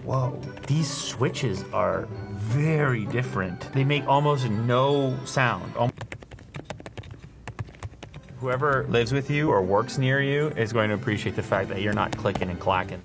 Whoa, these switches are very different. They make almost no sound. Whoever lives with you or works near you is going to appreciate the fact that you're not clicking and clacking.